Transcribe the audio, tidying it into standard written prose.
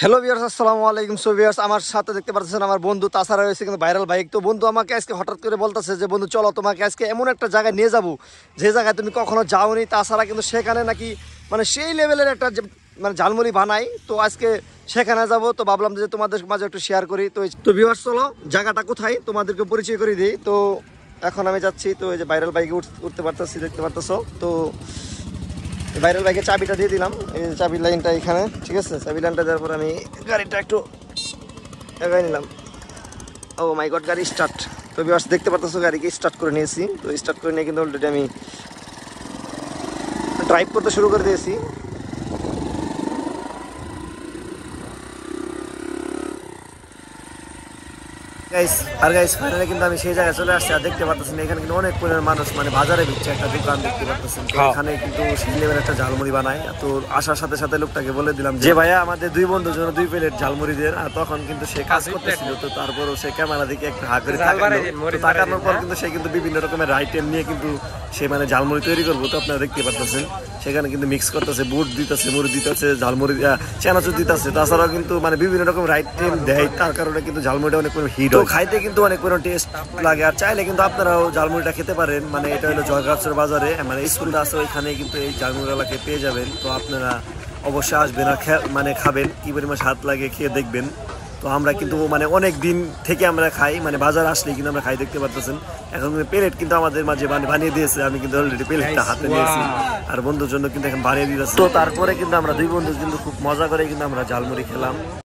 Hello viewers, আসসালামু আলাইকুম। So viewers, আমার সাথে দেখতে পাচ্ছেন আমার বন্ধু তাছাড়া রয়েছে কিন্তু ভাইরাল বাইক। তো বন্ধু আমাকে আজকে হঠাৎ করে বলতেছে যে বন্ধু চলো তোমাকে আজকে এমন একটা জায়গায় নিয়ে যাব যে জায়গায় তুমি কখনো যাওনি, তাছাড়া কিন্তু সেখানে নাকি মানে সেই লেভেলের একটা মানে ঝালমুড়ি বানাই। তো আজকে সেখানে যাব, তো ভাবলাম যে তোমাদের মাঝে একটু শেয়ার করি। তো ভিউয়ার্স চলো জায়গাটা কোথায় তোমাদেরকে পরিচয় করে দিই। তো এখন আমি যাচ্ছি, তো এই যে ভাইরাল বাইকে উঠতে পারতেছি, দেখতে পারতেছো। তো ভাইরাল বাইকের চাবিটা দিয়ে দিলাম, এই চাবির লাইনটা এখানে, ঠিক আছে। চাবির লাইনটা দেওয়ার পর আমি গাড়িটা একটু এগাই নিলাম। ও মাই গড, গাড়ি স্টার্ট। তো ভিউয়ার্স দেখতে পারতেছো গাড়িকে স্টার্ট করে নিয়েছি। তো স্টার্ট করে নিয়ে কিন্তু অলরেডি আমি ড্রাইভ করতে শুরু করে দিয়েছি। গাইস ফাইনালি কিন্তু আমি সেই জায়গায় চলে আসছি। আর দেখতে পাচ্ছেন এখানে কিন্তু অনেক পরিমাণ মানুষ, মানে বাজারে বিচ্ছে একটা দোকান দেখতে পাচ্ছেন। এখানে কিন্তু সেই লেভেল একটা ঝালমুড়ি বানায়। তো আসার সাথে সাথে লোকটাকে বলে দিলাম যে ভাইয়া আমাদের দুই বন্ধুর জন্য 2 প্লেট ঝালমুড়ি দেন। আর তখন কিন্তু সে কাজ করতেছিল, তো তারপরও সে ক্যামেরা দিকে একটু হাত করে তাকানোর পর কিন্তু সে কিন্তু বিভিন্ন রকমের আইটেম নিয়ে কিন্তু সে মানে ঝালমুড়ি তৈরি করবো। তো আপনারা দেখতে পাচ্ছেন সেখানে কিন্তু মিক্স করতেছে, বুট দিতেছে, মুড়ি দিতেছে, ঝালমুড়ি চানাচুর দিতেছে। তাছাড়াও কিন্তু মানে বিভিন্ন রকমের আইটেম দেয়, তার কারণে কিন্তু ঝালমুড়িটা অনেক হিট, খাইতে কিন্তু অনেক পরিমাণ টেস্ট লাগে। আর চাইলে কিন্তু আপনারাও ঝালমুড়িটা খেতে পারেন। মানে এটা হলো জয়গাছর বাজারে, মানে স্কুলটা আছে ওইখানে কিন্তু এই ঝালমুড়িওয়ালাকে পেয়ে যাবেন। তো আপনারা অবশ্যই আসবেন আর মানে খাবেন, কি পরিমাণ স্বাদ লাগে খেয়ে দেখবেন। তো আমরা কিন্তু মানে অনেক দিন থেকে আমরা খাই, মানে বাজার আসলেই কিন্তু আমরা খাই, দেখতে পারতেছেন। এখন প্লেট কিন্তু আমাদের মাঝে বানিয়ে দিয়েছে, আমি কিন্তু অলরেডি প্লেটটা হাতে নিয়েছি আর বন্ধুর জন্য কিন্তু এখন বানিয়ে দিয়েছে। তো তারপরে কিন্তু আমরা দুই বন্ধু কিন্তু খুব মজা করে কিন্তু আমরা ঝালমুড়ি খেলাম।